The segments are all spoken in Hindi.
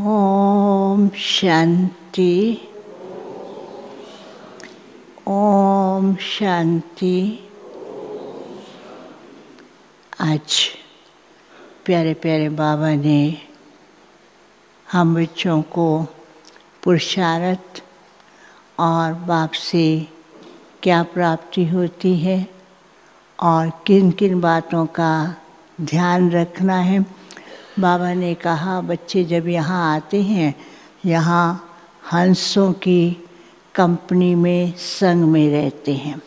ओम शांति। ओम शांति। आज प्यारे प्यारे बाबा ने हम बच्चों को पुरुषार्थ और बाप से क्या प्राप्ति होती है और किन किन बातों का ध्यान रखना है। बाबा ने कहा बच्चे जब यहाँ आते हैं, यहाँ हंसों की कंपनी में संग में रहते हैं।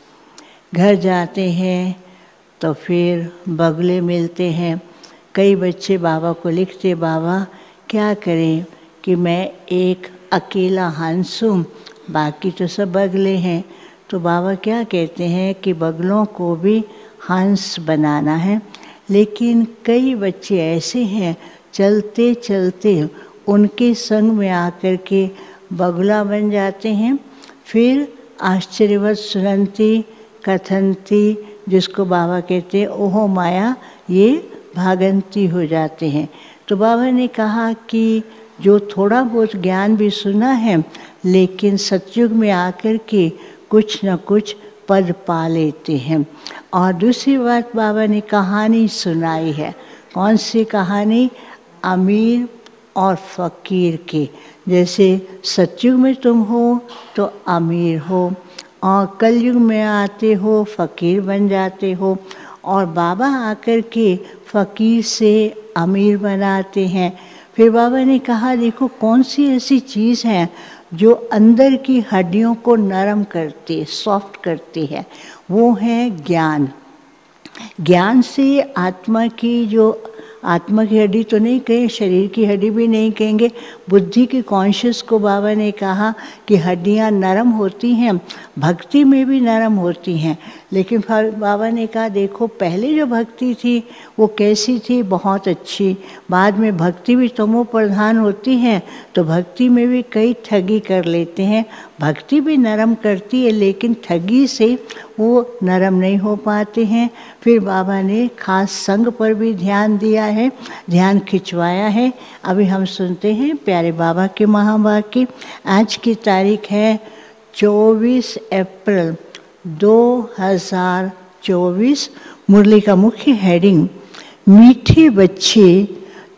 घर जाते हैं तो फिर बगले मिलते हैं। कई बच्चे बाबा को लिखते, बाबा क्या करें कि मैं एक अकेला हंस हूँ, बाकी तो सब बगले हैं। तो बाबा क्या कहते हैं कि बगलों को भी हंस बनाना है। लेकिन कई बच्चे ऐसे हैं चलते चलते उनके संग में आकर के बगुला बन जाते हैं। फिर आश्चर्यवत सुनंती कथनती, जिसको बाबा कहते हैं ओहो माया, ये भागंती हो जाते हैं। तो बाबा ने कहा कि जो थोड़ा बहुत ज्ञान भी सुना है, लेकिन सतयुग में आकर के कुछ न कुछ पद पा लेते हैं। और दूसरी बात बाबा ने कहानी सुनाई है। कौन सी कहानी? अमीर और फ़कीर की। जैसे सतयुग में तुम हो तो अमीर हो और कलयुग में आते हो फ़कीर बन जाते हो, और बाबा आकर के फ़कीर से अमीर बनाते हैं। फिर बाबा ने कहा देखो कौन सी ऐसी चीज़ है जो अंदर की हड्डियों को नरम करती है, सॉफ्ट करती है, वो है ज्ञान। ज्ञान से आत्मा की, जो आत्मा की हड्डी तो नहीं कहें, शरीर की हड्डी भी नहीं कहेंगे, बुद्धि की कॉन्शियस को बाबा ने कहा कि हड्डियां नरम होती हैं, भक्ति में भी नरम होती हैं। लेकिन फिर बाबा ने कहा देखो पहले जो भक्ति थी वो कैसी थी? बहुत अच्छी। बाद में भक्ति भी तमो प्रधान होती है तो भक्ति में भी कई ठगी कर लेते हैं। भक्ति भी नरम करती है लेकिन ठगी से वो नरम नहीं हो पाते हैं। फिर बाबा ने खास संग पर भी ध्यान दिया है, ध्यान खिंचवाया है। अभी हम सुनते हैं प्यारे बाबा के महावाक्य। आज की तारीख है 24 अप्रैल 2024। मुरली का मुख्य हेडिंग, मीठे बच्चे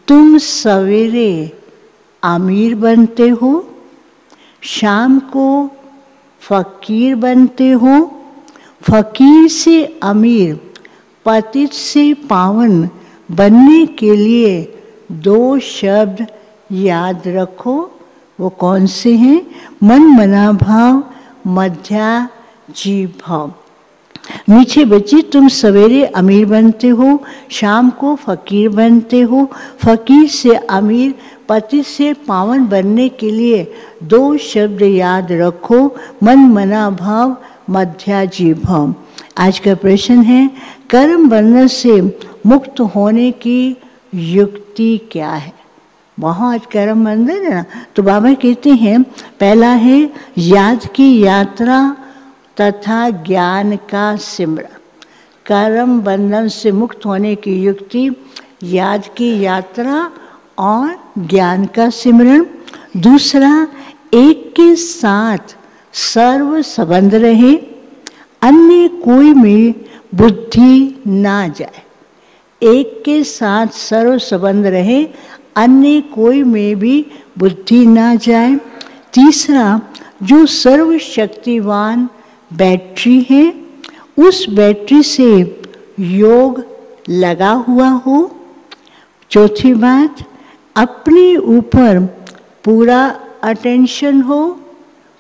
तुम सवेरे अमीर बनते हो, शाम को फ़कीर बनते हो। फ़कीर से अमीर, पतित से पावन बनने के लिए दो शब्द याद रखो। वो कौन से हैं? मन मना भाव, मध्या जी भाव। मीठे बच्चे तुम सवेरे अमीर बनते हो, शाम को फ़कीर बनते हो। फ़कीर से अमीर, पति से पावन बनने के लिए दो शब्द याद रखो, मन मना भाव, मध्या जी भाव। आज का प्रश्न है कर्म बंधन से मुक्त होने की युक्ति क्या है? बहुत कर्म बंधन है ना। तो बाबा कहते हैं पहला है याद की यात्रा तथा ज्ञान का सिमरन। कर्म बंधन से मुक्त होने की युक्ति याद की यात्रा और ज्ञान का सिमरन। दूसरा, एक के साथ सर्व संबंध रहे, अन्य कोई में बुद्धि ना जाए। एक के साथ सर्व संबंध रहे, अन्य कोई में भी बुद्धि ना जाए। तीसरा, जो सर्वशक्तिवान बैटरी है उस बैटरी से योग लगा हुआ हो। चौथी बात, अपने ऊपर पूरा अटेंशन हो।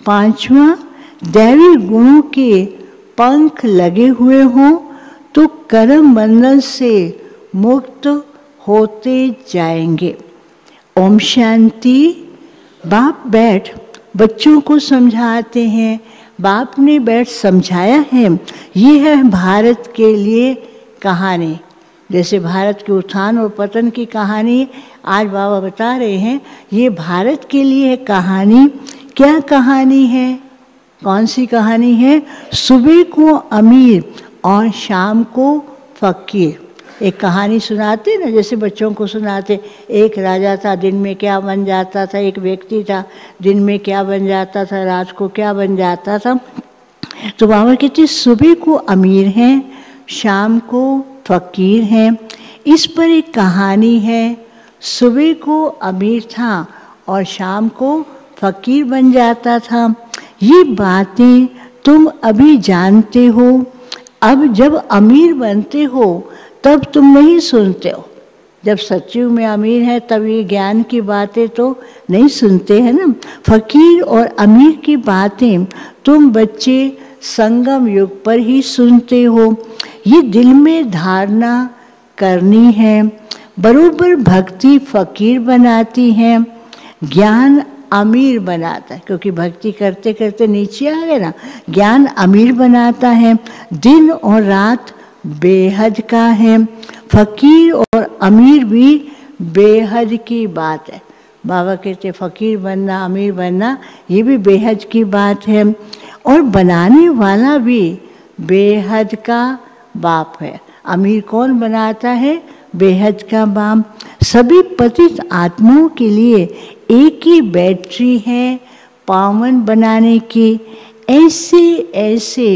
पांचवा, दैवी गुणों के पंख लगे हुए हों तो कर्म बंधन से मुक्त होते जाएंगे। ओम शांति। बाप बैठ बच्चों को समझाते हैं। बाप ने बैठ समझाया है। ये है भारत के लिए कहानी। जैसे भारत के उत्थान और पतन की कहानी आज बाबा बता रहे हैं, ये भारत के लिए कहानी। क्या कहानी है? कौन सी कहानी है? सुबह को अमीर और शाम को फ़कीर। एक कहानी सुनाते ना, जैसे बच्चों को सुनाते, एक राजा था, दिन में क्या बन जाता था, एक व्यक्ति था, दिन में क्या बन जाता था, रात को क्या बन जाता था। तो बाबा कहते सुबह को अमीर हैं, शाम को फकीर हैं। इस पर एक कहानी है, सुबह को अमीर था और शाम को फकीर बन जाता था। ये बातें तुम अभी जानते हो, अब जब अमीर बनते हो तब तुम नहीं सुनते हो। जब सचिव में अमीर है तब ये ज्ञान की बातें तो नहीं सुनते हैं ना। फकीर और अमीर की बातें तुम बच्चे संगम युग पर ही सुनते हो। ये दिल में धारणा करनी है, बरोबर भक्ति फकीर बनाती है, ज्ञान अमीर बनाता है। क्योंकि भक्ति करते करते नीचे आ गए ना, ज्ञान अमीर बनाता है। दिन और रात बेहद का है, फकीर और अमीर भी बेहद की बात है। बाबा कहते फकीर बनना, अमीर बनना, ये भी बेहद की बात है। और बनाने वाला भी बेहद का बाप है। अमीर कौन बनाता है? बेहद का बाप। सभी पतित आत्माओं के लिए एक ही बैटरी है पावन बनाने की। ऐसे ऐसे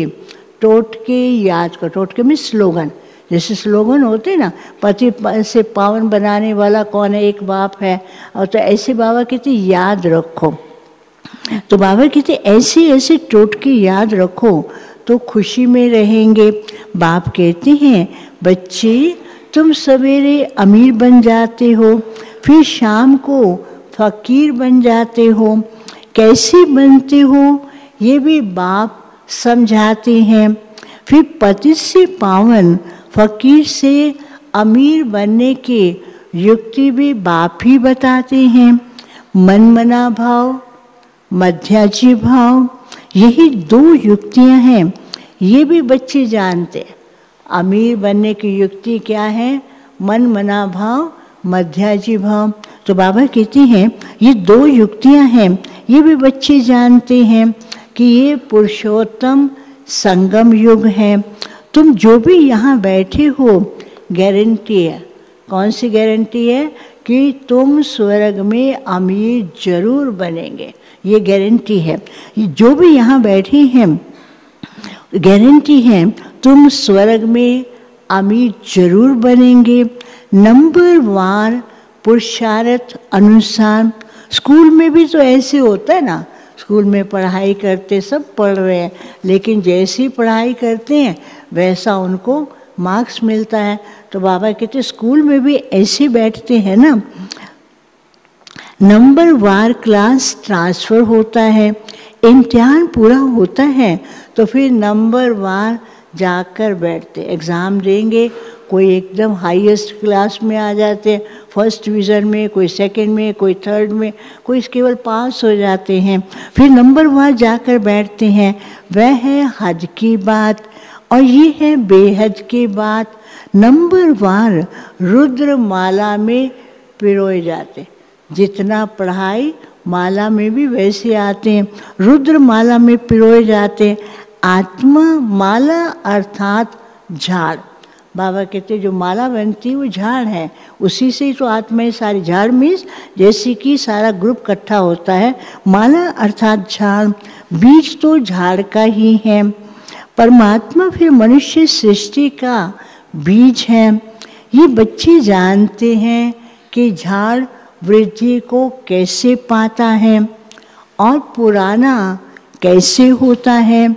टोटके याद करो। टोटके में स्लोगन, जैसे स्लोगन होते ना, पति से पावन बनाने वाला कौन है? एक बाप है। और तो ऐसे बाबा कहते याद रखो। तो बाबा कहते ऐसे ऐसे टोटके याद रखो तो खुशी में रहेंगे। बाप कहते हैं बच्चे तुम सवेरे अमीर बन जाते हो, फिर शाम को फकीर बन जाते हो। कैसे बनते हो ये भी बाप समझाते हैं। फिर पति से पावन, फकीर से अमीर बनने की युक्ति भी बाप ही बताते हैं। मन मना भाव, मध्याजी भाव, यही दो युक्तियां हैं। ये भी बच्चे जानते हैं। अमीर बनने की युक्ति क्या है? मन मना भाव, मध्याजी भाव। तो बाबा कहते हैं ये दो युक्तियां हैं, ये भी बच्चे जानते हैं कि ये पुरुषोत्तम संगम युग है। तुम जो भी यहाँ बैठे हो, गारंटी है। कौन सी गारंटी है? कि तुम स्वर्ग में अमीर जरूर बनेंगे, ये गारंटी है। जो भी यहाँ बैठे हैं, गारंटी है तुम स्वर्ग में अमीर जरूर बनेंगे। नंबर वार पुरुषार्थ अनुसार। स्कूल में भी तो ऐसे होता है ना, स्कूल में पढ़ाई करते, सब पढ़ रहे हैं, लेकिन जैसी पढ़ाई करते हैं वैसा उनको मार्क्स मिलता है। तो बाबा कहते स्कूल में भी ऐसे बैठते हैं ना। नंबर वार क्लास ट्रांसफ़र होता है, इम्तिहान पूरा होता है तो फिर नंबर वार जाकर बैठते, एग्ज़ाम देंगे। कोई एकदम हाईएस्ट क्लास में आ जाते हैं, फर्स्ट डिवीज़न में, कोई सेकंड में, कोई थर्ड में, कोई केवल पास हो जाते हैं। फिर नंबर वार जाकर बैठते हैं। वह है हद की बात और ये है बेहद की बात। नंबर वार रुद्र माला में पिरोए जाते। जितना पढ़ाई माला में भी वैसे आते हैं, रुद्र माला में पिरोए जाते। आत्मा माला अर्थात झाड़। बाबा कहते जो माला बनती है वो झाड़ है, उसी से ही तो आत्माएं सारी। झाड़ मीन्स जैसे कि सारा ग्रुप इकट्ठा होता है। माला अर्थात झाड़, बीज तो झाड़ का ही है। परमात्मा फिर मनुष्य सृष्टि का बीज है। ये बच्चे जानते हैं कि झाड़ वृद्धि को कैसे पाता है और पुराना कैसे होता है।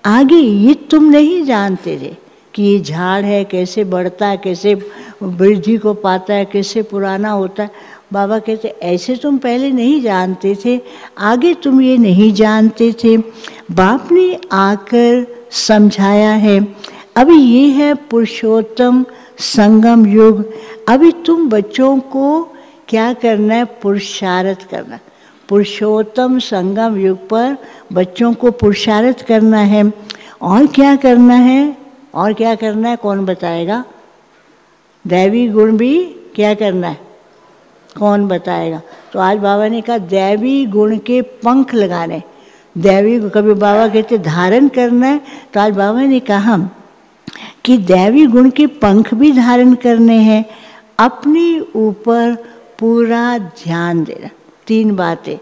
आगे ये तुम नहीं जानते थे कि ये झाड़ है, कैसे बढ़ता है, कैसे वृद्धि को पाता है, कैसे पुराना होता है। बाबा कहते ऐसे तुम पहले नहीं जानते थे, आगे तुम ये नहीं जानते थे। बाप ने आकर समझाया है। अभी ये है पुरुषोत्तम संगम युग। अभी तुम बच्चों को क्या करना है? पुरुषार्थ करना। पुरुषोत्तम संगम युग पर बच्चों को पुरुषार्थ करना है। और क्या करना है? और क्या करना है? कौन बताएगा? दैवी गुण भी क्या करना है? कौन बताएगा? तो आज बाबा ने कहा दैवी गुण के पंख लगाने। दैवी, कभी बाबा कहते धारण करना है, तो आज बाबा ने कहा कि दैवी गुण के पंख भी धारण करने हैं, अपने ऊपर पूरा ध्यान देना। 3 बातें,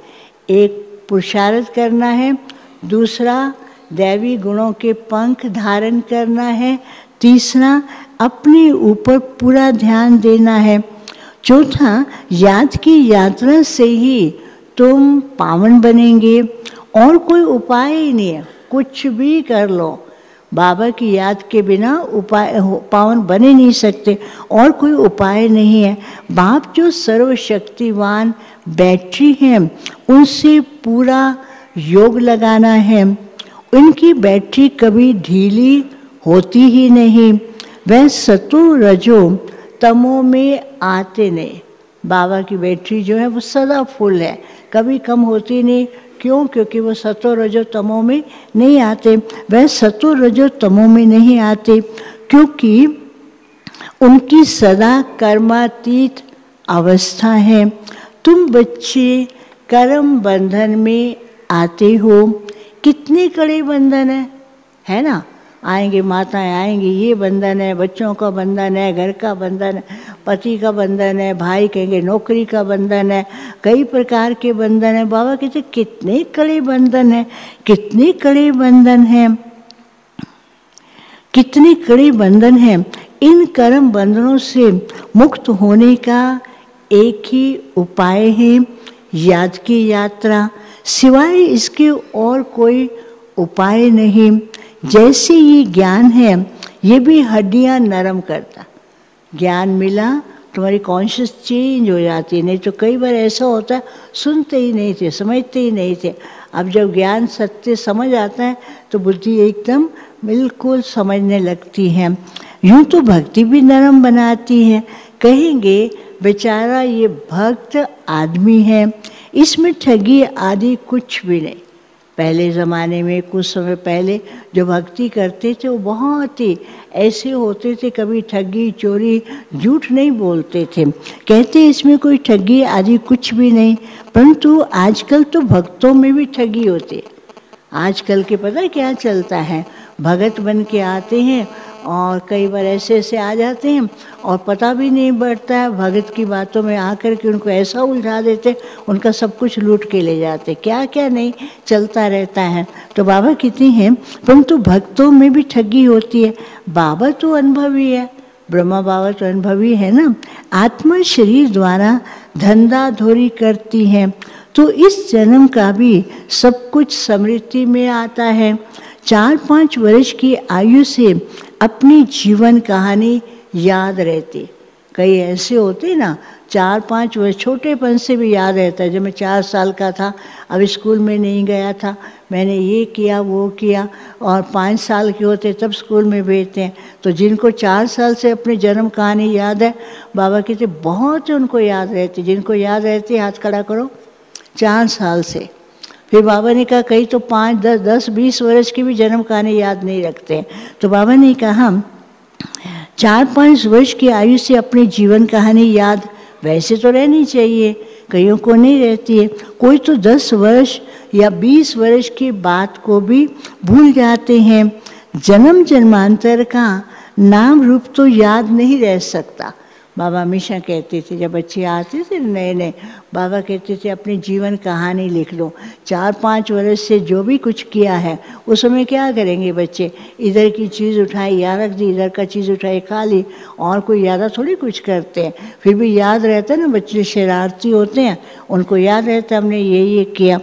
एक पुरुषार्थ करना है, दूसरा दैवी गुणों के पंख धारण करना है, तीसरा अपने ऊपर पूरा ध्यान देना है, चौथा याद की यात्रा से ही तुम पावन बनेंगे। और कोई उपाय ही नहीं है, कुछ भी कर लो, बाबा की याद के बिना उपाय पावन बने नहीं सकते, और कोई उपाय नहीं है। बाप जो सर्वशक्तिवान बैटरी हैं, उनसे पूरा योग लगाना है। उनकी बैटरी कभी ढीली होती ही नहीं, वह सतो रजो तमो में आते नहीं। बाबा की बैटरी जो है वो सदा फुल है, कभी कम होती नहीं। क्यों? क्योंकि वो सतो रजो तमो में नहीं आते। वह सतो रजो तमो में नहीं आते क्योंकि उनकी सदा कर्मातीत अवस्था है। तुम बच्चे कर्म बंधन में आते हो। कितने कड़े बंधन है ना? आएंगे माताएं आएंगी, ये बंधन है, बच्चों का बंधन है, घर का बंधन है, पति का बंधन है, भाई कहेंगे नौकरी का बंधन है, कई प्रकार के बंधन है। बाबा कहते कितने कड़े बंधन है, कितने कड़े बंधन है, कितने कड़े बंधन है। इन कर्म बंधनों से मुक्त होने का एक ही उपाय है, याद की यात्रा। सिवाय इसके और कोई उपाय नहीं। जैसे ये ज्ञान है, ये भी हड्डियां नरम करता। ज्ञान मिला, तुम्हारी कॉन्शियस चेंज हो जाती है। नहीं तो कई बार ऐसा होता है, सुनते ही नहीं थे, समझते ही नहीं थे। अब जब ज्ञान सत्य समझ आता है तो बुद्धि एकदम बिल्कुल समझने लगती है। यूँ तो भक्ति भी नरम बनाती है। कहेंगे बेचारा ये भक्त आदमी है, इसमें ठगी आदि कुछ भी नहीं। पहले ज़माने में कुछ समय पहले जो भक्ति करते थे वो बहुत ही ऐसे होते थे, कभी ठगी चोरी झूठ नहीं बोलते थे। कहते इसमें कोई ठगी आदि कुछ भी नहीं। परंतु आजकल तो भक्तों में भी ठगी होती है। आजकल के पता है क्या चलता है, भगत बन के आते हैं और कई बार ऐसे ऐसे आ जाते हैं और पता भी नहीं पड़ता है, भगत की बातों में आकर के उनको ऐसा उलझा देते, उनका सब कुछ लूट के ले जाते, क्या क्या नहीं चलता रहता है। तो बाबा कहते हैं परंतु भक्तों में भी ठगी होती है। बाबा तो अनुभवी है, ब्रह्मा बाबा तो अनुभवी है ना। आत्मा शरीर द्वारा धंधा धोरी करती है, तो इस जन्म का भी सब कुछ स्मृति में आता है। 4-5 वर्ष की आयु से अपनी जीवन कहानी याद रहती। कई ऐसे होते ना 4-5 वर्ष, छोटेपन से भी याद रहता है। जब मैं 4 साल का था, अब स्कूल में नहीं गया था, मैंने ये किया वो किया, और 5 साल के होते तब स्कूल में भेजते हैं। तो जिनको 4 साल से अपनी जन्म कहानी याद है, बाबा कहते बहुत उनको याद रहती। जिनको याद रहती है हाथ खड़ा करो, 4 साल से। फिर बाबा ने कहा कई तो 5, 10, 20 वर्ष की भी जन्म कहानी याद नहीं रखते। तो बाबा ने कहा 4-5 वर्ष की आयु से अपनी जीवन कहानी याद वैसे तो रहनी चाहिए, कईयों को नहीं रहती है। कोई तो 10 वर्ष या 20 वर्ष की बात को भी भूल जाते हैं। जन्म जन्मांतर का नाम रूप तो याद नहीं रह सकता। बाबा हमेशा कहते थे, जब बच्चे आते थे नए नए, बाबा कहते थे अपनी जीवन कहानी लिख लो। 4-5 वर्ष से जो भी कुछ किया है उस समय क्या करेंगे बच्चे, इधर की चीज़ उठाई याद रख दी, इधर का चीज़ उठाई खा ली, और कोई यादा थोड़ी कुछ करते हैं। फिर भी याद रहता है ना, बच्चे शरारती होते हैं, उनको याद रहता है हमने ये किया।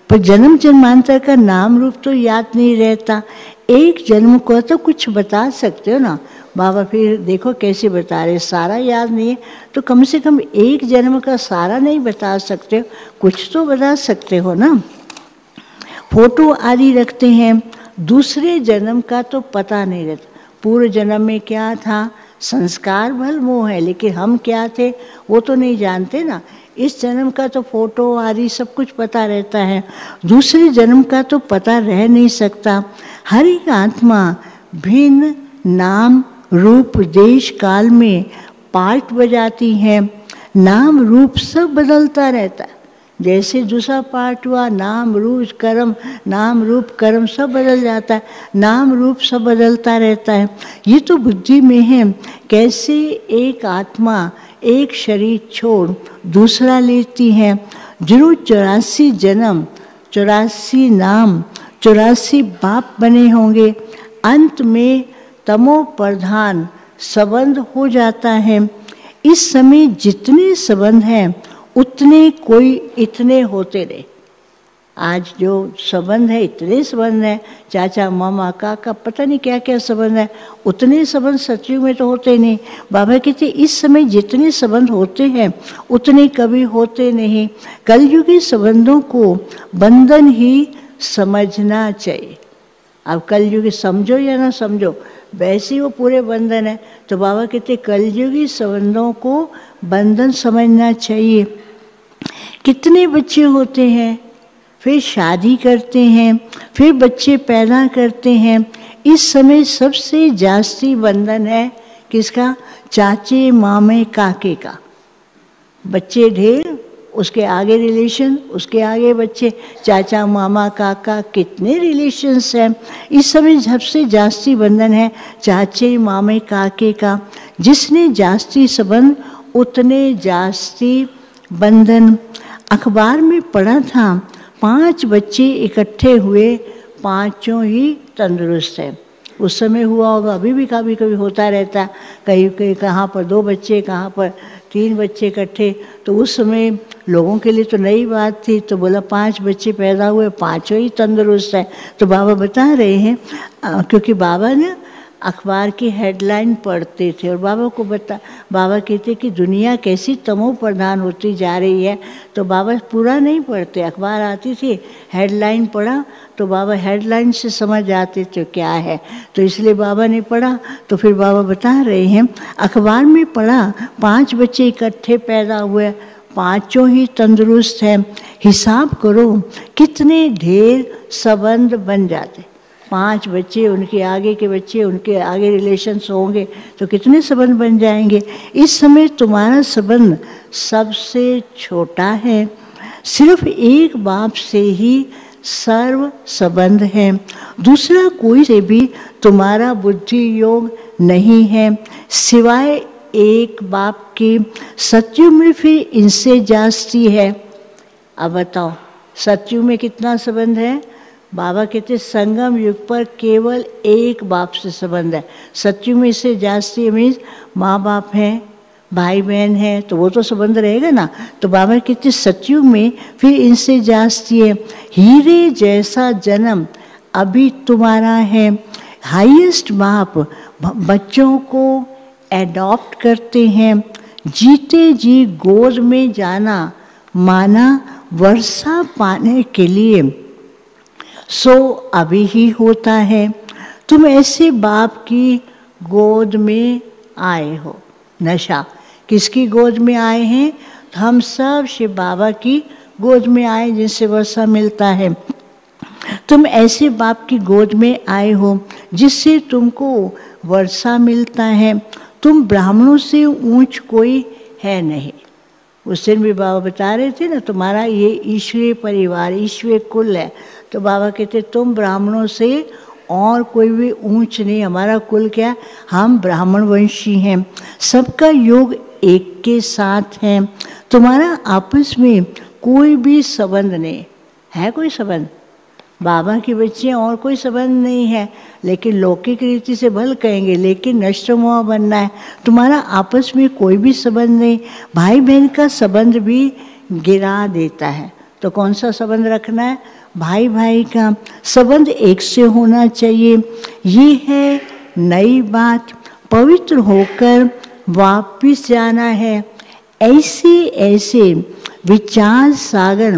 पर जन्म जन्मांतर का नाम रूप तो याद नहीं रहता। एक जन्म को तो कुछ बता सकते हो ना। बाबा फिर देखो कैसे बता रहे, सारा याद नहीं है तो कम से कम एक जन्म का सारा नहीं बता सकते, कुछ तो बता सकते हो ना। फोटो आदि रखते हैं, दूसरे जन्म का तो पता नहीं रहता। पूर्व जन्म में क्या था, संस्कार भल मोह है, लेकिन हम क्या थे वो तो नहीं जानते ना। इस जन्म का तो फोटो आदि सब कुछ पता रहता है, दूसरे जन्म का तो पता रह नहीं सकता। हर एक आत्मा भिन्न नाम रूप देश काल में पार्ट बजाती है। नाम रूप सब बदलता रहता है, जैसे दूसरा पार्ट हुआ नाम रूप कर्म, नाम रूप कर्म सब बदल जाता है, नाम रूप सब बदलता रहता है। ये तो बुद्धि में है। कैसे एक आत्मा एक शरीर छोड़ दूसरा लेती है, जरूर 84 जन्म, 84 नाम, 84 बाप बने होंगे। अंत में तमो प्रधान संबंध हो जाता है। इस समय जितने संबंध हैं उतने कोई इतने होते रहे। आज जो संबंध है इतने संबंध हैं, चाचा मामा काका पता नहीं क्या क्या संबंध है, उतने संबंध सतयुग में तो होते नहीं। बाबा कहते इस समय जितने संबंध होते हैं उतने कभी होते नहीं। कलयुगी संबंधों को बंधन ही समझना चाहिए। अब कलयुगी समझो या ना समझो, वैसे ही वो पूरे बंधन है। तो बाबा कहते कलयुगी संबंधों को बंधन समझना चाहिए। कितने बच्चे होते हैं, फिर शादी करते हैं, फिर बच्चे पैदा करते हैं। इस समय सबसे जास्ती बंधन है किसका? चाचे मामे काके का। बच्चे ढेर, उसके आगे रिलेशन, उसके आगे बच्चे, चाचा मामा काका, कितने रिलेशंस हैं। इस समय सबसे जास्ती बंधन है चाचे मामे काके का। जिसने जास्ती संबंध उतने जास्ती बंधन। अखबार में पढ़ा था 5 बच्चे इकट्ठे हुए, पांचों ही तंदुरुस्त हैं। उस समय हुआ होगा, अभी भी कभी कभी होता रहता, कहीं कहीं कहाँ पर 2 बच्चे, कहाँ पर 3 बच्चे इकट्ठे। तो उस समय लोगों के लिए तो नई बात थी। तो बोला 5 बच्चे पैदा हुए, पांचों ही तंदुरुस्त हैं। तो बाबा बता रहे हैं क्योंकि बाबा ने अखबार की हेडलाइन पढ़ते थे और बाबा कहते कि दुनिया कैसी तमो प्रधान होती जा रही है। तो बाबा पूरा नहीं पढ़ते, अखबार आती थी, हेडलाइन पढ़ा तो बाबा हेडलाइन से समझ आते थे क्या है। तो इसलिए बाबा ने पढ़ा। तो फिर बाबा बता रहे हैं अखबार में पढ़ा 5 बच्चे इकट्ठे पैदा हुए, पांचों ही तंदुरुस्त हैं। हिसाब करो कितने ढेर संबंध बन जाते। 5 बच्चे, उनके आगे के बच्चे, उनके आगे रिलेशंस होंगे तो कितने संबंध बन जाएंगे। इस समय तुम्हारा संबंध सबसे छोटा है। सिर्फ एक बाप से ही सर्व संबंध है, दूसरा कोई से भी तुम्हारा बुद्धि योग नहीं है सिवाय एक बाप के। सत्युग में फिर इनसे जास्ती है। अब बताओ सत्युग में कितना संबंध है? बाबा कहते संगम युग पर केवल एक बाप से संबंध है। सत्युग में इससे जास्ती मीन्स माँ बाप हैं, भाई बहन है, तो वो तो संबंध रहेगा ना। तो बाबा कहते सत्युग में फिर इनसे जास्ती है। हीरे जैसा जन्म अभी तुम्हारा है। हाईएस्ट बाप बच्चों को एडॉप्ट करते हैं। जीते जी गोद में जाना माना वर्षा पाने के लिए, सो अभी ही होता है। तुम ऐसे बाप की गोद में आए हो। नशा किसकी गोद में आए हैं? हम सब शिव बाबा की गोद में आए जिनसे वर्षा मिलता है। तुम ऐसे बाप की गोद में आए हो जिससे तुमको वर्षा मिलता है। तुम ब्राह्मणों से ऊंच कोई है नहीं। उस दिन भी बाबा बता रहे थे ना, तुम्हारा ये ईश्वरीय परिवार, ईश्वरीय कुल है। तो बाबा कहते तुम ब्राह्मणों से और कोई भी ऊंच नहीं। हमारा कुल क्या? हम ब्राह्मण वंशी हैं। सबका योग एक के साथ है। तुम्हारा आपस में कोई भी संबंध नहीं है। कोई संबंध बाबा की बच्चे और कोई संबंध नहीं है। लेकिन लौकिक रीति से भल कहेंगे, लेकिन नष्टमोह बनना है। तुम्हारा आपस में कोई भी संबंध नहीं। भाई बहन का संबंध भी गिरा देता है। तो कौन सा संबंध रखना है? भाई भाई का संबंध एक से होना चाहिए। ये है नई बात। पवित्र होकर वापिस जाना है। ऐसे ऐसे विचार सागर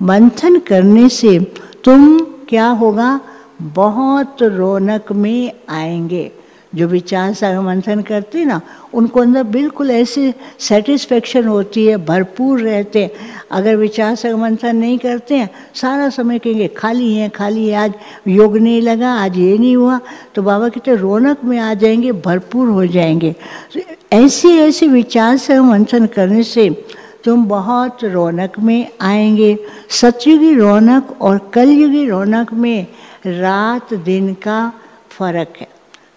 मंथन करने से तुम क्या होगा? बहुत रौनक में आएंगे। जो विचार सागर मंथन करते ना, उनको अंदर बिल्कुल ऐसे सेटिस्फेक्शन होती है, भरपूर रहते हैं। अगर विचार सागर मंथन नहीं करते हैं, सारा समय कहेंगे खाली है खाली है, आज योग नहीं लगा, आज ये नहीं हुआ। तो बाबा कहते रौनक में आ जाएंगे, भरपूर हो जाएंगे। ऐसे ऐसे विचार सागर मंथन करने से तुम बहुत रौनक में आएंगे। सतयुगी रौनक और कलयुगी रौनक में रात दिन का फर्क है।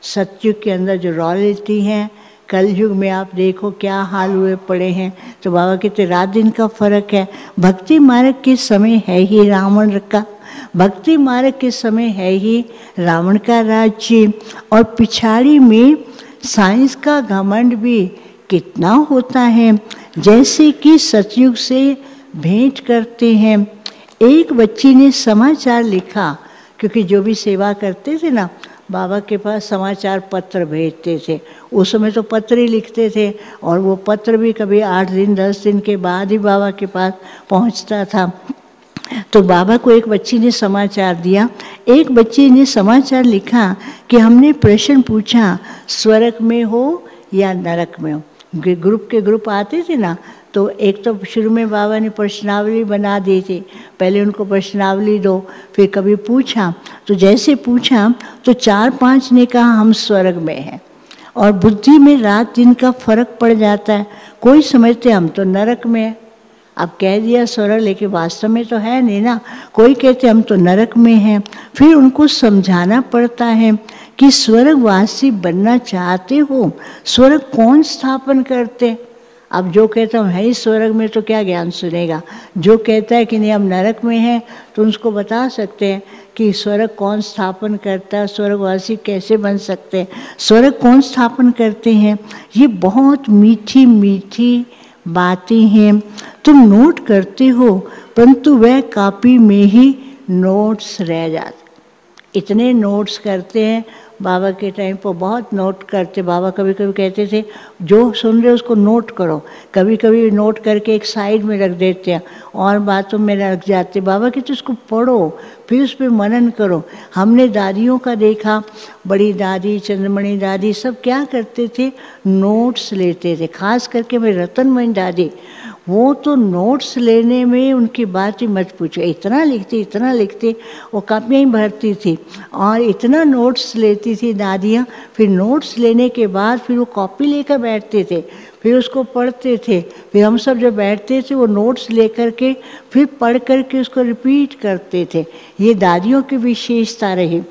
सतयुग के अंदर जो रॉयल्टी है, कलयुग में आप देखो क्या हाल हुए पड़े हैं। तो बाबा कहते रात दिन का फर्क है। भक्ति मार्ग के समय है ही रावण का, भक्ति मार्ग के समय है ही रावण का राज्य। और पिछाड़ी में साइंस का घमंड भी कितना होता है। जैसे कि सतयुग से भेंट करते हैं। एक बच्ची ने समाचार लिखा, क्योंकि जो भी सेवा करते थे ना, बाबा के पास समाचार पत्र भेजते थे। उस समय तो पत्र ही लिखते थे, और वो पत्र भी कभी 8 दिन 10 दिन के बाद ही बाबा के पास पहुंचता था। तो बाबा को एक बच्ची ने समाचार दिया। एक बच्ची ने समाचार लिखा कि हमने प्रश्न पूछा, स्वर्ग में हो या नरक में हो। ग्रुप के ग्रुप आते थे ना, तो एक तो शुरू में बाबा ने प्रश्नावली बना दी थी। पहले उनको प्रश्नावली दो, फिर कभी पूछा, तो जैसे पूछा तो 4-5 ने कहा हम स्वर्ग में हैं। और बुद्धि में रात दिन का फर्क पड़ जाता है। कोई समझते हम तो नरक में हैं। अब कह दिया स्वर्ग, लेकिन वास्तव में तो है नहीं ना। कोई कहते हम तो नरक में हैं। फिर उनको समझाना पड़ता है कि स्वर्गवासी बनना चाहते हो, स्वर्ग कौन स्थापन करते। अब जो कहता हम है ही स्वर्ग में, तो क्या ज्ञान सुनेगा। जो कहता है कि नहीं हम नरक में हैं, तो उसको बता सकते हैं कि स्वर्ग कौन स्थापन करता है, स्वर्गवासी कैसे बन सकते हैं, स्वर्ग कौन स्थापन करते हैं। ये बहुत मीठी मीठी बातें हैं। तुम नोट करते हो, परंतु वह कॉपी में ही नोट्स रह जाते। इतने नोट्स करते हैं। बाबा के टाइम पर बहुत नोट करते। बाबा कभी कभी कहते थे जो सुन रहे उसको नोट करो। कभी कभी नोट करके एक साइड में रख देते हैं और बातों में रख जाते। बाबा कहते उसको पढ़ो, फिर उस पर मनन करो। हमने दादियों का देखा, बड़ी दादी, चंद्रमणि दादी, सब क्या करते थे, नोट्स लेते थे। खास करके मेरी रतनमणि दादी, वो तो नोट्स लेने में उनकी बात ही मत पूछो। इतना लिखती, वो कापियाँ ही भरती थी और इतना नोट्स लेती थी दादियाँ। फिर नोट्स लेने के बाद फिर वो कॉपी लेकर बैठते थे, फिर उसको पढ़ते थे। फिर हम सब जब बैठते थे वो नोट्स लेकर के फिर पढ़ करके उसको रिपीट करते थे। ये दादियों की विशेषता रही।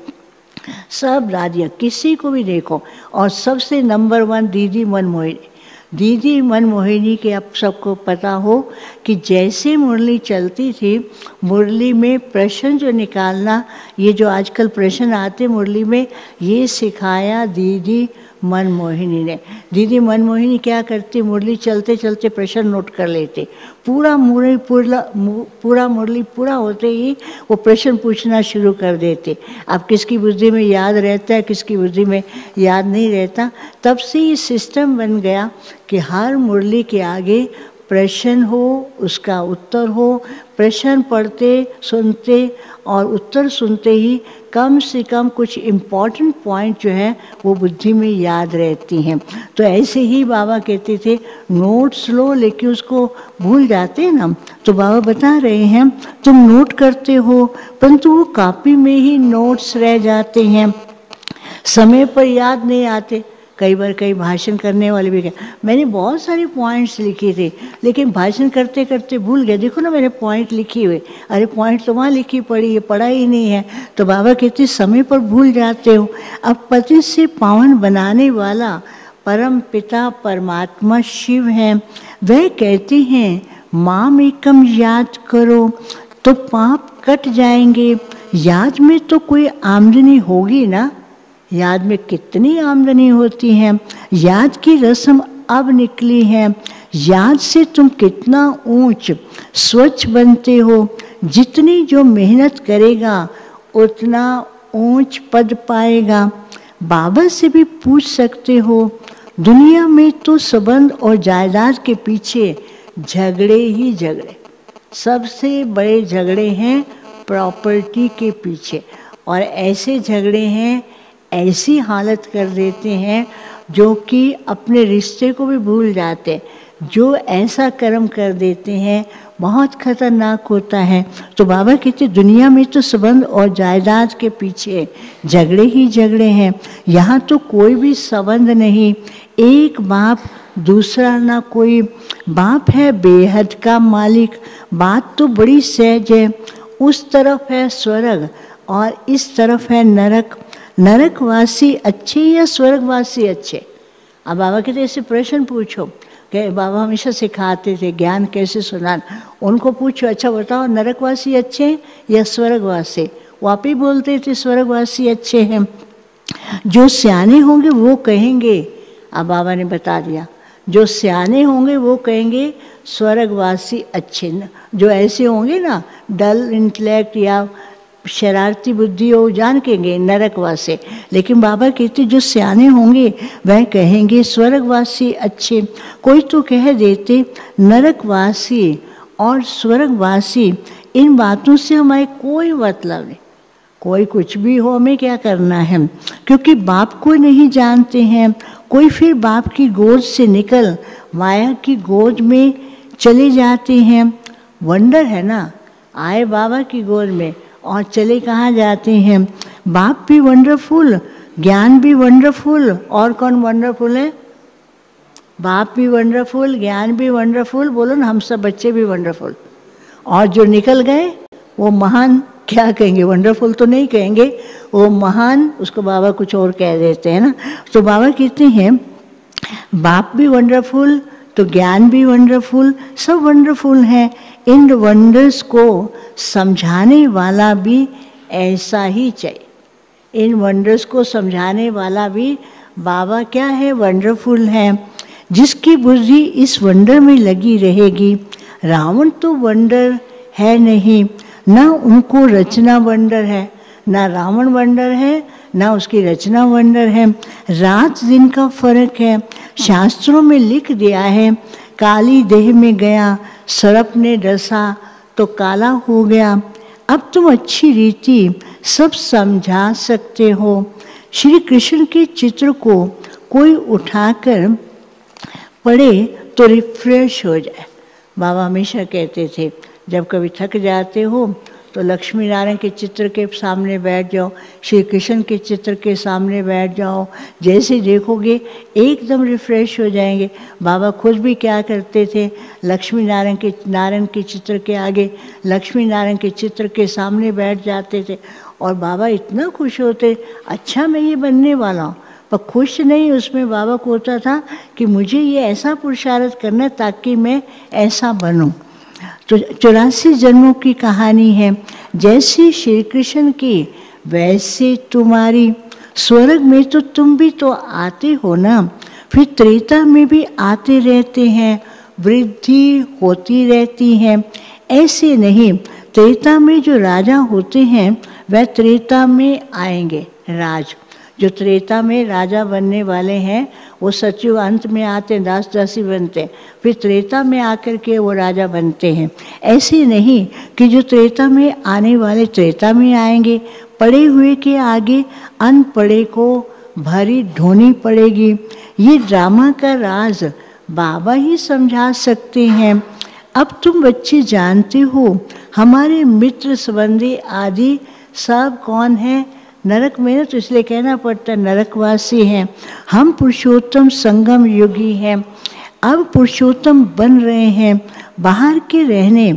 सब दादियाँ, किसी को भी देखो। और सबसे नंबर 1 दीदी मनमोहिनी। दीदी मनमोहिनी के आप सबको पता हो कि जैसे मुरली चलती थी, मुरली में प्रश्न जो निकालना, ये जो आजकल प्रश्न आते मुरली में, ये सिखाया दीदी मनमोहिनी ने। दीदी मनमोहिनी क्या करती, मुरली चलते चलते प्रश्न नोट कर लेते। पूरा मुरली पूरा होते ही वो प्रश्न पूछना शुरू कर देते। अब किसकी बुद्धि में याद रहता है, किसकी बुद्धि में याद नहीं रहता। तब से ये सिस्टम बन गया कि हर मुरली के आगे प्रश्न हो, उसका उत्तर हो। प्रश्न पढ़ते सुनते और उत्तर सुनते ही कम से कम कुछ इम्पॉर्टेंट पॉइंट जो है वो बुद्धि में याद रहती हैं। तो ऐसे ही बाबा कहते थे नोट्स लो, लेकिन उसको भूल जाते हैं ना। तो बाबा बता रहे हैं तुम नोट करते हो, परंतु वो कॉपी में ही नोट्स रह जाते हैं, समय पर याद नहीं आते। कई बार कई भाषण करने वाले भी कहा मैंने बहुत सारे पॉइंट्स लिखे थे, लेकिन भाषण करते करते भूल गया। देखो ना मैंने पॉइंट लिखे हुए, अरे पॉइंट तो वहाँ लिखी पड़ी है, पढ़ा ही नहीं है। तो बाबा कहते समय पर भूल जाते हो। अब पति से पावन बनाने वाला परम पिता परमात्मा शिव हैं। वह कहते हैं माम एकम याद करो तो पाप कट जाएंगे। याद में तो कोई आमदनी होगी ना। याद में कितनी आमदनी होती है। याद की रस्म अब निकली है। याद से तुम कितना ऊंच स्वच्छ बनते हो। जितनी जो मेहनत करेगा उतना ऊंच पद पाएगा। बाबा से भी पूछ सकते हो। दुनिया में तो संबंध और जायदाद के पीछे झगड़े ही झगड़े, सबसे बड़े झगड़े हैं प्रॉपर्टी के पीछे। और ऐसे झगड़े हैं, ऐसी हालत कर देते हैं जो कि अपने रिश्ते को भी भूल जाते। जो ऐसा कर्म कर देते हैं बहुत खतरनाक होता है। तो बाबा कहते दुनिया में तो संबंध और जायदाद के पीछे झगड़े ही झगड़े हैं। यहाँ तो कोई भी संबंध नहीं। एक बाप दूसरा ना कोई। बाप है बेहद का मालिक, बात तो बड़ी सहज है। उस तरफ है स्वर्ग और इस तरफ है नरक। नरकवासी अच्छे या स्वर्गवासी अच्छे? अब बाबा कहते ऐसे प्रश्न पूछो कि बाबा हमेशा सिखाते थे ज्ञान कैसे सुनाना। उनको पूछो अच्छा बताओ नरकवासी अच्छे या स्वर्गवासी? वो आप ही बोलते थे स्वर्गवासी अच्छे हैं। जो सियाने होंगे वो कहेंगे, अब बाबा ने बता दिया, जो सियाने होंगे वो कहेंगे स्वर्गवासी अच्छे। जो ऐसे होंगे ना डल इंटेलेक्ट या शरारती बुद्धि हो जान कहेंगे नरकवासी। लेकिन बाबा कहते जो सियाने होंगे वह कहेंगे स्वर्गवासी अच्छे। कोई तो कह देते नरकवासी और स्वर्गवासी, इन बातों से हमारे कोई मतलब नहीं। कोई कुछ भी हो हमें क्या करना है, क्योंकि बाप को नहीं जानते हैं। कोई फिर बाप की गोद से निकल माया की गोद में चले जाते हैं। वंडर है ना, आए बाबा की गोद में और चले कहाँ जाते हैं। बाप भी वंडरफुल, ज्ञान भी वंडरफुल, और कौन वंडरफुल है? बाप भी वंडरफुल, ज्ञान भी वंडरफुल, बोलो ना हम सब बच्चे भी वंडरफुल। और जो निकल गए वो महान, क्या कहेंगे, वंडरफुल तो नहीं कहेंगे, वो महान, उसको बाबा कुछ और कह देते हैं ना। तो बाबा कहते हैं बाप भी वंडरफुल तो ज्ञान भी वंडरफुल, सब वंडरफुल है। इन वंडर्स को समझाने वाला भी ऐसा ही चाहिए। इन वंडर्स को समझाने वाला भी बाबा क्या है, वंडरफुल है। जिसकी बुद्धि इस वंडर में लगी रहेगी, रावण तो वंडर है नहीं, ना उनको रचना वंडर है, ना रावण वंडर है ना उसकी रचना वंडर है। रात दिन का फर्क है, शास्त्रों में लिख दिया है। काली देह में गया सर्प ने डसा तो काला हो गया। अब तुम अच्छी रीति सब समझा सकते हो। श्री कृष्ण के चित्र को कोई उठाकर पढ़े तो रिफ्रेश हो जाए। बाबा हमेशा कहते थे जब कभी थक जाते हो तो लक्ष्मी नारायण के चित्र के सामने बैठ जाओ, श्री कृष्ण के चित्र के सामने बैठ जाओ, जैसे देखोगे एकदम रिफ्रेश हो जाएंगे। बाबा खुद भी क्या करते थे, लक्ष्मी नारायण के चित्र के आगे, लक्ष्मी नारायण के चित्र के सामने बैठ जाते थे और बाबा इतना खुश होते, अच्छा मैं ये बनने वाला हूँ। पर खुश नहीं, उसमें बाबा को होता था कि मुझे ये ऐसा पुरुषार्थ करना है ताकि मैं ऐसा बनूं। तो 84 जन्मों की कहानी है, जैसे श्री कृष्ण की वैसे तुम्हारी। स्वर्ग में तो तुम भी तो आते हो ना, फिर त्रेता में भी आते रहते हैं, वृद्धि होती रहती है। ऐसे नहीं, त्रेता में जो राजा होते हैं वह त्रेता में आएंगे राज। जो त्रेता में राजा बनने वाले हैं वो सचिव अंत में आते हैं, दास दासी बनते हैं, फिर त्रेता में आकर के वो राजा बनते हैं। ऐसे नहीं कि जो त्रेता में आने वाले त्रेता में आएंगे, पढ़े हुए के आगे अनपढ़े को भारी ढोनी पड़ेगी। ये ड्रामा का राज बाबा ही समझा सकते हैं। अब तुम बच्चे जानते हो हमारे मित्र संबंधी आदि सब कौन है। नरक में ना, तो इसलिए कहना पड़ता नरकवासी हैं। हम पुरुषोत्तम संगम युगी हैं, अब पुरुषोत्तम बन रहे हैं। बाहर के रहने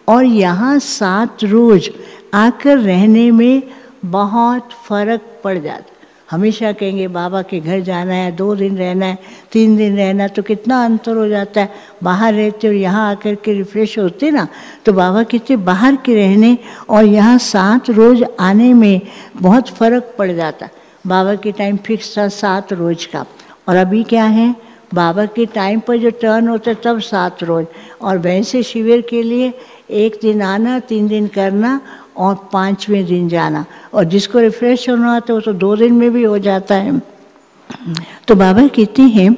और यहाँ 7 रोज आकर रहने में बहुत फर्क पड़ जाता। हमेशा कहेंगे बाबा के घर जाना है, 2 दिन रहना है, 3 दिन रहना है, तो कितना अंतर हो जाता है। बाहर रहते और यहाँ आकर के रिफ्रेश होते ना, तो बाबा कहते बाहर के रहने और यहाँ 7 रोज आने में बहुत फ़र्क पड़ जाता। बाबा के टाइम फिक्स था 7 रोज का, और अभी क्या है, बाबा के टाइम पर जो टर्न होता है तब 7 रोज, और वैसे शिविर के लिए 1 दिन आना, 3 दिन करना और 5वें दिन जाना, और जिसको रिफ्रेश होना होता है वो तो 2 दिन में भी हो जाता है। तो बाबा कहते हैं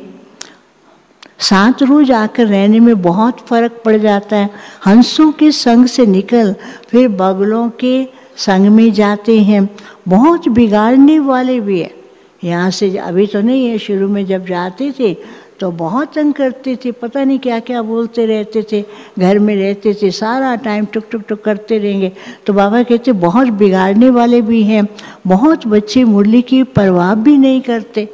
7 रोज आकर रहने में बहुत फर्क पड़ जाता है। हंसों के संग से निकल फिर बगलों के संग में जाते हैं। बहुत बिगाड़ने वाले भी है यहाँ से, अभी तो नहीं है, शुरू में जब जाते थे तो बहुत तंग करते थे, पता नहीं क्या क्या बोलते रहते थे, घर में रहते थे सारा टाइम टुक टुक टुक करते रहेंगे। तो बाबा कहते बहुत बिगाड़ने वाले भी हैं। बहुत बच्चे मुरली की परवाह भी नहीं करते।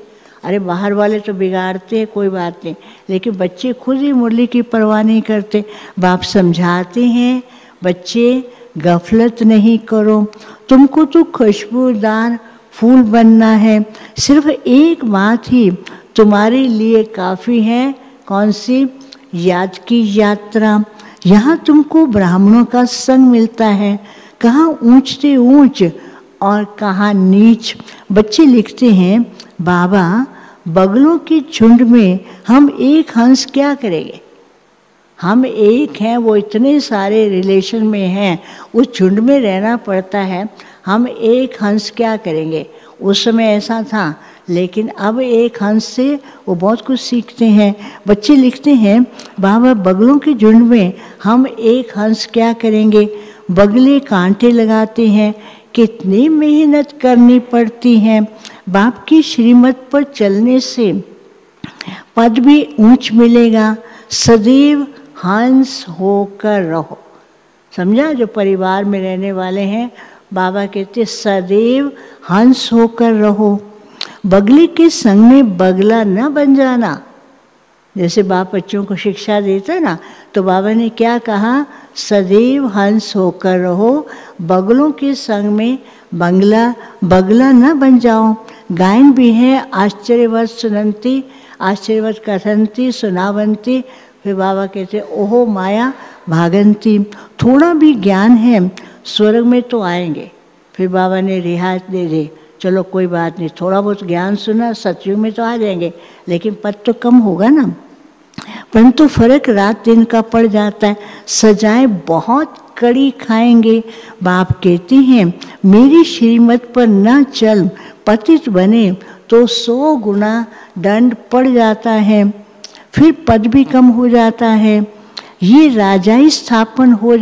अरे बाहर वाले तो बिगाड़ते हैं, कोई बात नहीं, लेकिन बच्चे खुद ही मुरली की परवाह नहीं करते। बाप समझाते हैं, बच्चे गफलत नहीं करो, तुमको तो खुशबूदार फूल बनना है। सिर्फ एक बात ही तुम्हारे लिए काफ़ी है। कौन सी? याद की यात्रा। यहाँ तुमको ब्राह्मणों का संग मिलता है, कहाँ ऊंच से ऊंच और कहाँ नीच। बच्चे लिखते हैं, बाबा बगलों की झुंड में हम एक हंस क्या करेंगे? हम एक हैं, वो इतने सारे रिलेशन में हैं, उस झुंड में रहना पड़ता है। हम एक हंस क्या करेंगे? उस समय ऐसा था, लेकिन अब एक हंस से वो बहुत कुछ सीखते हैं। बच्चे लिखते हैं, बाबा बगलों के झुंड में हम एक हंस क्या करेंगे? बगले कांटे लगाते हैं, कितनी मेहनत करनी पड़ती है। बाप की श्रीमत पर चलने से पद भी ऊंच मिलेगा। सदैव हंस होकर रहो। समझा? जो परिवार में रहने वाले हैं, बाबा कहते सदैव हंस होकर रहो। बगले के संग में बगला न बन जाना। जैसे बाप बच्चों को शिक्षा देता ना, तो बाबा ने क्या कहा? सदैव हंस होकर रहो, बगलों के संग में बगला न बन जाओ। गायन भी है, आश्चर्यवत सुनंती, आश्चर्यवत कथंती, सुनावंती। फिर बाबा कहते ओहो माया भागंती। थोड़ा भी ज्ञान है, स्वर्ग में तो आएंगे। फिर बाबा ने रियायत दे दी, चलो कोई बात नहीं, थोड़ा बहुत ज्ञान सुना, सतयुग में तो आ जाएंगे, लेकिन पद तो कम होगा ना। परंतु फर्क रात दिन का पड़ जाता है। सजाएं बहुत कड़ी खाएंगे। बाप कहते हैं, मेरी श्रीमत पर न चल, पतित बने तो 100 गुना दंड पड़ जाता है, फिर पद भी कम हो जाता है। ये राजाई स्थापन हो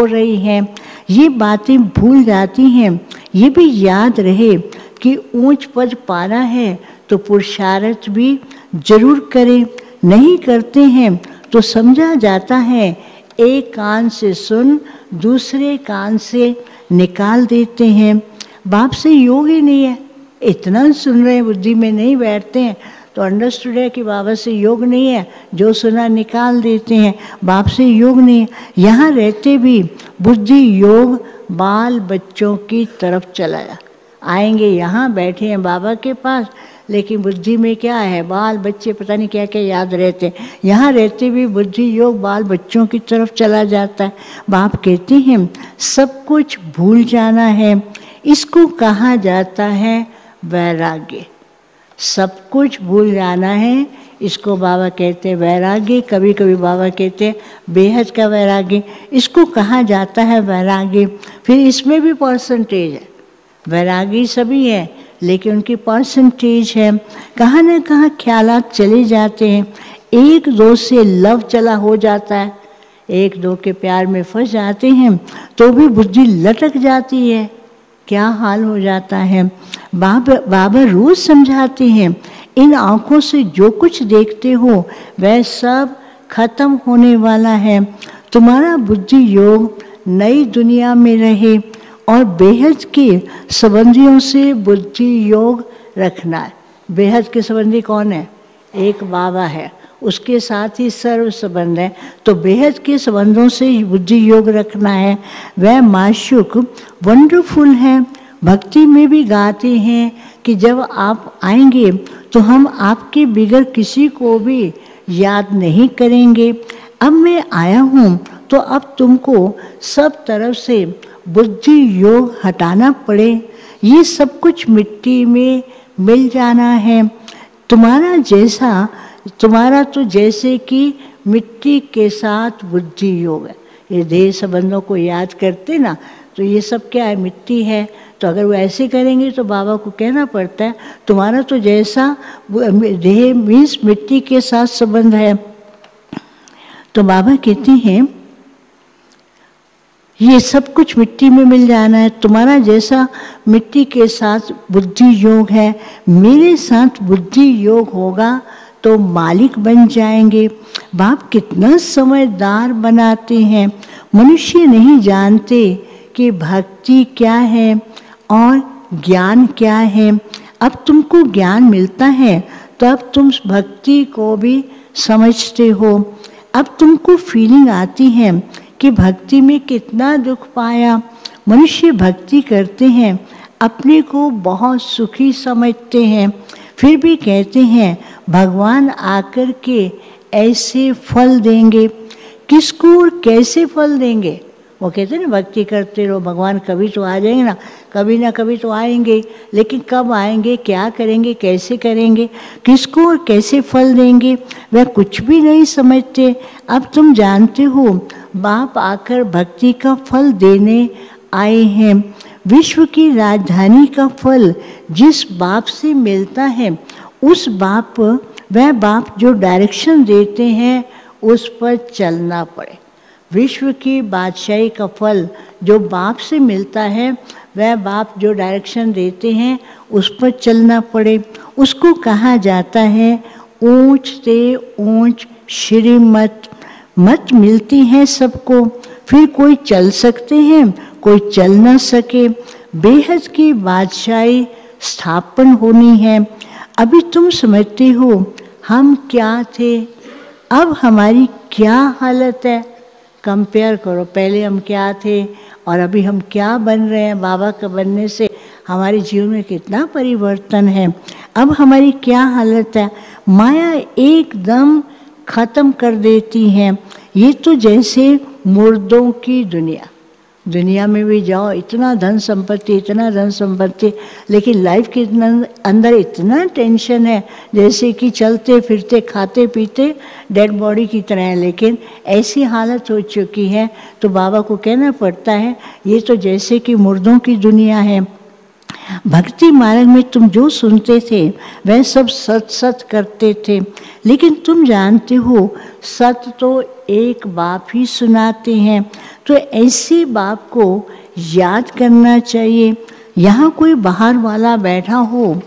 रही है, ये बातें भूल जाती हैं। ये भी याद रहे कि ऊंच पद पाना है तो पुरुषार्थ भी जरूर करें। नहीं करते हैं तो समझा जाता है, एक कान से सुन दूसरे कान से निकाल देते हैं। बाप से योग ही नहीं है, इतना सुन रहे हैं, बुद्धि में नहीं बैठते हैं, तो अंडरस्टूड है कि बाबा से योग नहीं है, जो सुना निकाल देते हैं। बाप से योग नहीं है, यहाँ रहते भी बुद्धि योग बाल बच्चों की तरफ चला जा आएंगे। यहाँ बैठे हैं बाबा के पास, लेकिन बुद्धि में क्या है? बाल बच्चे, पता नहीं क्या क्या याद रहते हैं। यहाँ रहते भी बुद्धि योग बाल बच्चों की तरफ चला जाता है। बाप कहते हैं सब कुछ भूल जाना है, इसको कहा जाता है वैराग्य। सब कुछ भूल जाना है, इसको बाबा कहते हैं वैराग्य। कभी कभी बाबा कहते हैं बेहद का वैराग्य, इसको कहा जाता है वैराग्य। फिर इसमें भी परसेंटेज है, वैरागी सभी है, लेकिन उनकी परसेंटेज है। कहाँ न कहाँ ख्यालात चले जाते हैं, एक दो से लव चला हो जाता है, एक दो के प्यार में फंस जाते हैं तो भी बुद्धि लटक जाती है, क्या हाल हो जाता है। बाबा रोज समझाते हैं, इन आँखों से जो कुछ देखते हो वह सब खत्म होने वाला है। तुम्हारा बुद्धि योग नई दुनिया में रहे और बेहद के संबंधियों से बुद्धि योग रखना है। बेहद के संबंधी कौन है? एक बाबा है, उसके साथ ही सर्व संबंध है, तो बेहद के संबंधों से बुद्धि योग रखना है। वह माशूक वंडरफुल है। भक्ति में भी गाते हैं कि जब आप आएंगे तो हम आपके बिगड़ किसी को भी याद नहीं करेंगे। अब मैं आया हूँ तो अब तुमको सब तरफ से बुद्धि योग हटाना पड़े। ये सब कुछ मिट्टी में मिल जाना है। तुम्हारा तो जैसे कि मिट्टी के साथ बुद्धि योग है। ये देह संबंधों को याद करते ना, तो ये सब क्या है? मिट्टी है। तो अगर वो ऐसे करेंगे तो बाबा को कहना पड़ता है तुम्हारा तो जैसा देह मीन्स मिट्टी के साथ संबंध है। तो बाबा कहते हैं ये सब कुछ मिट्टी में मिल जाना है। तुम्हारा जैसा मिट्टी के साथ बुद्धि योग है, मेरे साथ बुद्धि योग होगा तो मालिक बन जाएंगे। बाप कितना समझदार बनाते हैं। मनुष्य नहीं जानते कि भक्ति क्या है और ज्ञान क्या है। अब तुमको ज्ञान मिलता है तब तुम भक्ति को भी समझते हो। अब तुमको फीलिंग आती है कि भक्ति में कितना दुख पाया। मनुष्य भक्ति करते हैं, अपने को बहुत सुखी समझते हैं, फिर भी कहते हैं भगवान आकर के ऐसे फल देंगे। किसको और कैसे फल देंगे? वो कहते हैं ना, भक्ति करते रहो, भगवान कभी तो आ जाएंगे ना कभी तो आएंगे, लेकिन कब आएंगे, क्या करेंगे, कैसे करेंगे, किसको और कैसे फल देंगे, वह कुछ भी नहीं समझते। अब तुम जानते हो बाप आकर भक्ति का फल देने आए हैं। विश्व की राजधानी का फल जिस बाप से मिलता है, उस बाप, वह बाप जो डायरेक्शन देते हैं उस पर चलना पड़े। विश्व की बादशाही का फल जो बाप से मिलता है, वह बाप जो डायरेक्शन देते हैं उस पर चलना पड़े। उसको कहा जाता है ऊंच से ऊंच श्रीमत। मत मिलती है सबको, फिर कोई चल सकते हैं, कोई चल न सके। बेहद की बादशाही स्थापन होनी है। अभी तुम समझते हो हम क्या थे, अब हमारी क्या हालत है। कंपेयर करो, पहले हम क्या थे और अभी हम क्या बन रहे हैं। बाबा का बनने से हमारे जीवन में कितना परिवर्तन है। अब हमारी क्या हालत है। माया एकदम ख़त्म कर देती है। ये तो जैसे मुर्दों की दुनिया में भी जाओ, इतना धन संपत्ति, लेकिन लाइफ के अंदर इतना टेंशन है, जैसे कि चलते फिरते खाते पीते डेड बॉडी की तरह है। लेकिन ऐसी हालत हो चुकी है तो बाबा को कहना पड़ता है ये तो जैसे कि मुर्दों की दुनिया है। भक्ति मार्ग में तुम जो सुनते थे वह सब सत करते थे, लेकिन तुम जानते हो सत तो एक बाप ही सुनाते हैं। तो ऐसे बाप को याद करना चाहिए। यहाँ कोई बाहर वाला बैठा हो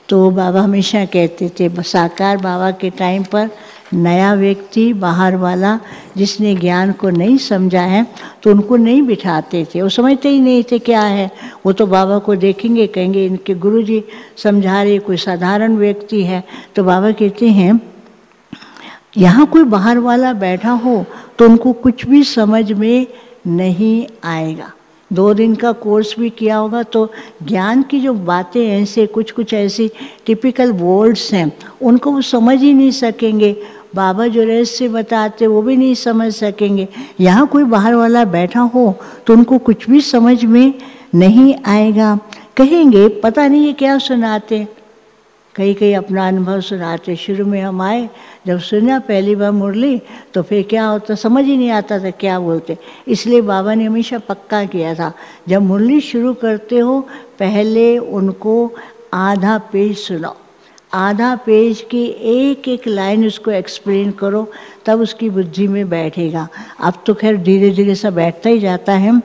तो बाबा हमेशा कहते थे, साकार बाबा के टाइम पर नया व्यक्ति बाहर वाला जिसने ज्ञान को नहीं समझा है तो उनको नहीं बिठाते थे, वो समझते ही नहीं थे क्या है। वो तो बाबा को देखेंगे, कहेंगे इनके गुरुजी समझा रहे, कोई साधारण व्यक्ति है। तो बाबा कहते हैं यहाँ कोई बाहर वाला बैठा हो तो उनको कुछ भी समझ में नहीं आएगा। 2 दिन का कोर्स भी किया होगा तो ज्ञान की जो बातें ऐसे कुछ ऐसी टिपिकल वर्ड्स हैं उनको वो समझ ही नहीं सकेंगे। बाबा जो रहस्य बताते वो भी नहीं समझ सकेंगे। यहाँ कोई बाहर वाला बैठा हो तो उनको कुछ भी समझ में नहीं आएगा। कहेंगे पता नहीं ये क्या सुनाते, कई अपना अनुभव सुनाते। शुरू में हम आए, जब सुना पहली बार मुरली तो फिर क्या होता समझ ही नहीं आता था क्या बोलते। इसलिए बाबा ने हमेशा पक्का किया था जब मुरली शुरू करते हो पहले उनको आधा पेज सुनाओ, आधा पेज की एक लाइन उसको एक्सप्लेन करो, तब उसकी बुद्धि में बैठेगा। अब तो खैर धीरे धीरे सब बैठता ही जाता है।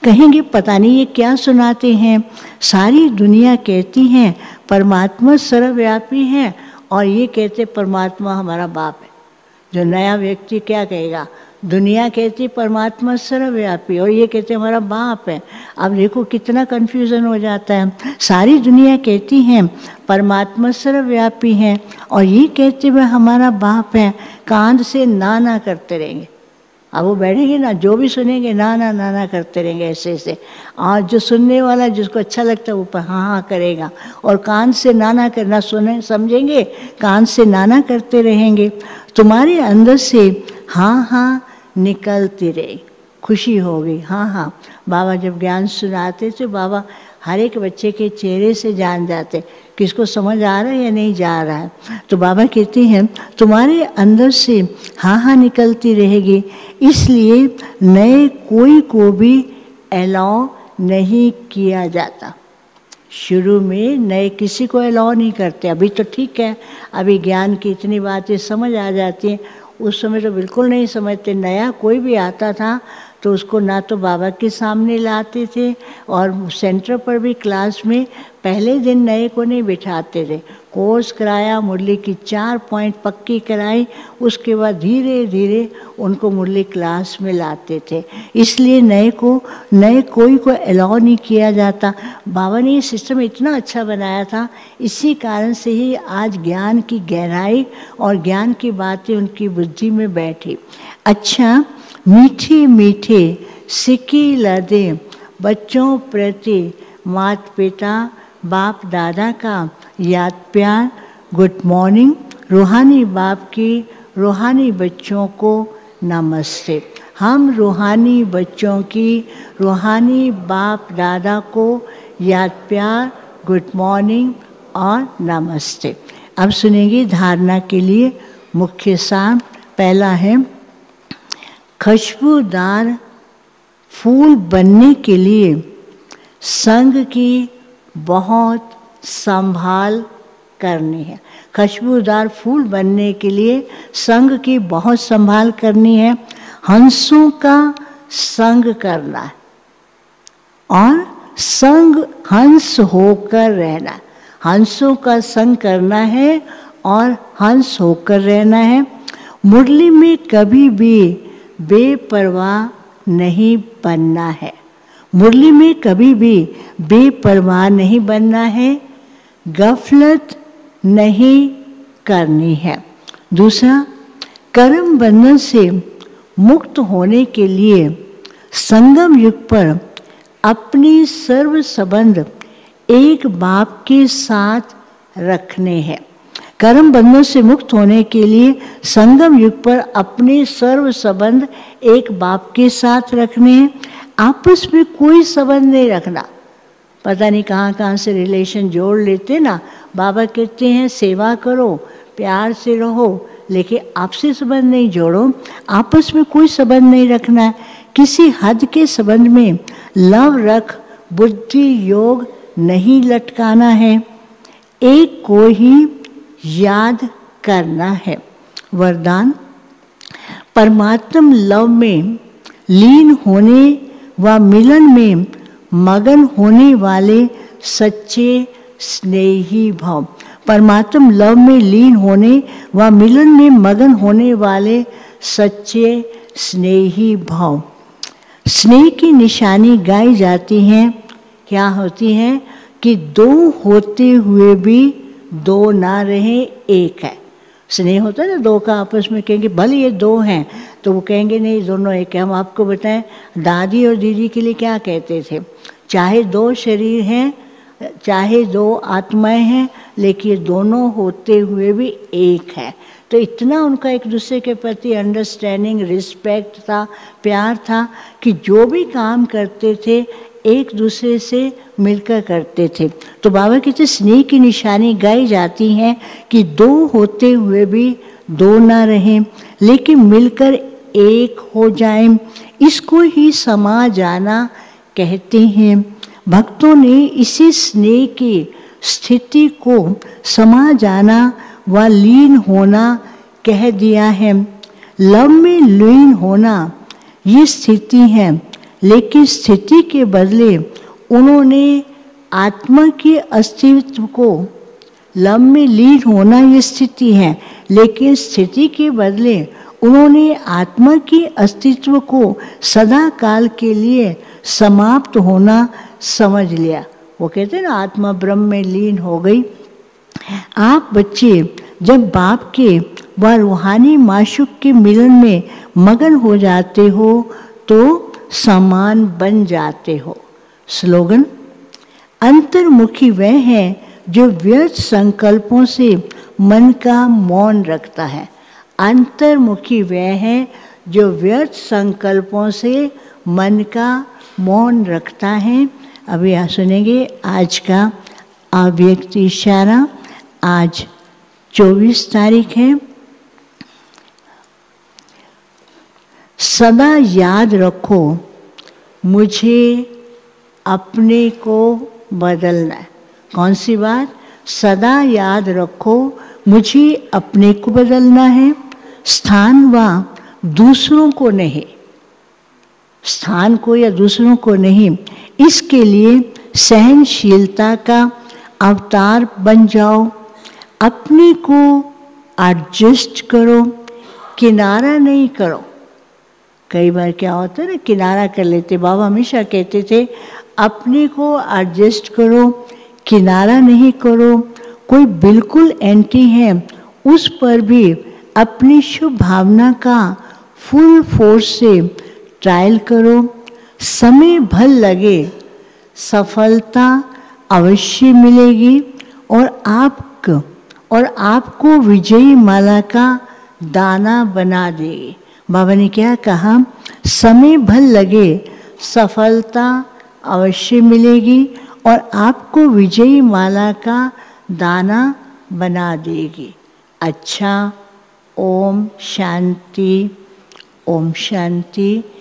कहेंगे पता नहीं ये क्या सुनाते हैं। सारी दुनिया कहती है परमात्मा सर्वव्यापी है और ये कहते परमात्मा हमारा बाप है। जो नया व्यक्ति क्या कहेगा, दुनिया कहती परमात्मा सर्वव्यापी और ये कहते हमारा बाप है। अब देखो कितना कन्फ्यूज़न हो जाता है। सारी दुनिया कहती है परमात्मा सर्वव्यापी है और ये कहते हुए हमारा बाप है। कांध से ना करते रहेंगे। अब वो बैठेंगे ना, जो भी सुनेंगे ना करते रहेंगे ऐसे। और जो सुनने वाला जिसको अच्छा लगता है वो पर हाँ करेगा और कान से ना करना सुने समझेंगे, कान से ना करते रहेंगे। तुम्हारे अंदर से हाँ निकलती रहे, खुशी होगी। हाँ बाबा जब ज्ञान सुनाते तो बाबा हर एक बच्चे के चेहरे से जान जाते किसको समझ आ रहा है या नहीं जा रहा है। तो बाबा कहते हैं तुम्हारे अंदर से हाँ निकलती रहेगी। इसलिए नए कोई को भी अलाउ नहीं किया जाता। शुरू में नए किसी को अलाउ नहीं करते। अभी तो ठीक है, अभी ज्ञान की इतनी बातें समझ आ जाती हैं, उस समय तो बिल्कुल नहीं समझते। नया कोई भी आता था तो उसको ना तो बाबा के सामने लाते थे और सेंटर पर भी क्लास में पहले दिन नए को नहीं बिठाते थे। कोर्स कराया, मुरली की 4 पॉइंट पक्की कराई, उसके बाद धीरे धीरे उनको मुरली क्लास में लाते थे। इसलिए नए कोई को अलाउ नहीं किया जाता। बाबा ने ये सिस्टम इतना अच्छा बनाया था, इसी कारण से ही आज ज्ञान की गहराई और ज्ञान की बातें उनकी बुद्धि में बैठी। अच्छा, मीठे मीठे सिक्की लदे बच्चों प्रति माता पिता बाप दादा का याद प्यार, गुड मॉर्निंग, रूहानी बाप की रूहानी बच्चों को नमस्ते। हम रूहानी बच्चों की रूहानी बाप दादा को याद प्यार, गुड मॉर्निंग और नमस्ते। अब सुनेंगे धारणा के लिए मुख्य सार। पहला है, खुशबूदार फूल बनने के लिए संग की बहुत संभाल करनी है। खुशबूदार फूल बनने के लिए संग की बहुत संभाल करनी है। हंसों का संग करना है और संग हंस होकर रहना। हंसों का संग करना है और हंस होकर रहना है। मुरली में कभी भी बेपरवाह नहीं बनना है। मुरली में कभी भी बेपरवाह नहीं बनना है, गफलत नहीं करनी है। दूसरा, कर्म बंधन से मुक्त होने के लिए संगम युग पर अपनी सर्व संबंध एक बाप के साथ रखने हैं। कर्म बंधन से मुक्त होने के लिए संगम युग पर अपने सर्व संबंध एक बाप के साथ रखने हैं। आपस में कोई संबंध नहीं रखना। पता नहीं कहाँ से रिलेशन जोड़ लेते ना। बाबा कहते हैं सेवा करो, प्यार से रहो, लेकिन आपसे संबंध नहीं जोड़ो। आपस में कोई संबंध नहीं रखना है। किसी हद के संबंध में लव रख बुद्धि योग नहीं लटकाना है। एक को ही याद करना है। वरदान, परमात्म लव में लीन होने व मिलन में मगन होने वाले सच्चे स्नेही भाव। परमात्म लव में लीन होने व मिलन में मगन होने वाले सच्चे स्नेही भाव। स्नेह की निशानी गाई जाती हैं। क्या होती हैं कि दो होते हुए भी दो ना रहे, एक है। स्नेह होता है ना, दो का आपस में कहेंगे भले ये दो हैं, तो वो कहेंगे नहीं दोनों एक है। हम आपको बताएं, दादी और दीदी के लिए क्या कहते थे, चाहे दो शरीर हैं, चाहे दो आत्माएं हैं, लेकिन ये दोनों होते हुए भी एक है। तो इतना उनका एक दूसरे के प्रति अंडरस्टैंडिंग, रिस्पेक्ट था, प्यार था कि जो भी काम करते थे एक दूसरे से मिलकर करते थे। तो बाबा कहते स्नेह की निशानी गाई जाती है कि दो होते हुए भी दो ना रहें, लेकिन मिलकर एक हो जाएं। इसको ही समा जाना कहते हैं। भक्तों ने इसी स्नेह की स्थिति को समा जाना व लीन होना कह दिया है। लव में लीन होना ये स्थिति है, लेकिन स्थिति के बदले उन्होंने आत्मा के अस्तित्व को, लव में लीन होना ये स्थिति है, लेकिन स्थिति के बदले उन्होंने आत्मा के अस्तित्व को सदा काल के लिए समाप्त होना समझ लिया। वो कहते हैं ना, आत्मा ब्रह्म में लीन हो गई। आप बच्चे जब बाप के व रूहानी माशूक के मिलन में मगन हो जाते हो तो समान बन जाते हो। स्लोगन, अंतर्मुखी वह है जो व्यर्थ संकल्पों से मन का मौन रखता है। अंतर्मुखी वह है जो व्यर्थ संकल्पों से मन का मौन रखता है। अभी यहाँ सुनेंगे आज का अव्यक्त इशारा। आज 24 तारीख है। सदा याद रखो मुझे अपने को बदलना है। कौन सी बात? सदा याद रखो मुझे अपने को बदलना है, स्थान व दूसरों को नहीं। स्थान को या दूसरों को नहीं। इसके लिए सहनशीलता का अवतार बन जाओ, अपने को एडजस्ट करो, किनारा नहीं करो। कई बार क्या होता है ना, किनारा कर लेते। बाबा हमेशा कहते थे अपने को एडजस्ट करो, किनारा नहीं करो। कोई बिल्कुल एंटी है, उस पर भी अपनी शुभ भावना का फुल फोर्स से ट्रायल करो। समय भर लगे, सफलता अवश्य मिलेगी और आपको विजयी माला का दाना बना देगी। बाबा ने क्या कहा, समय भर लगे, सफलता अवश्य मिलेगी और आपको विजयी माला का दाना बना देगी। अच्छा, ओम शांति, ओम शांति।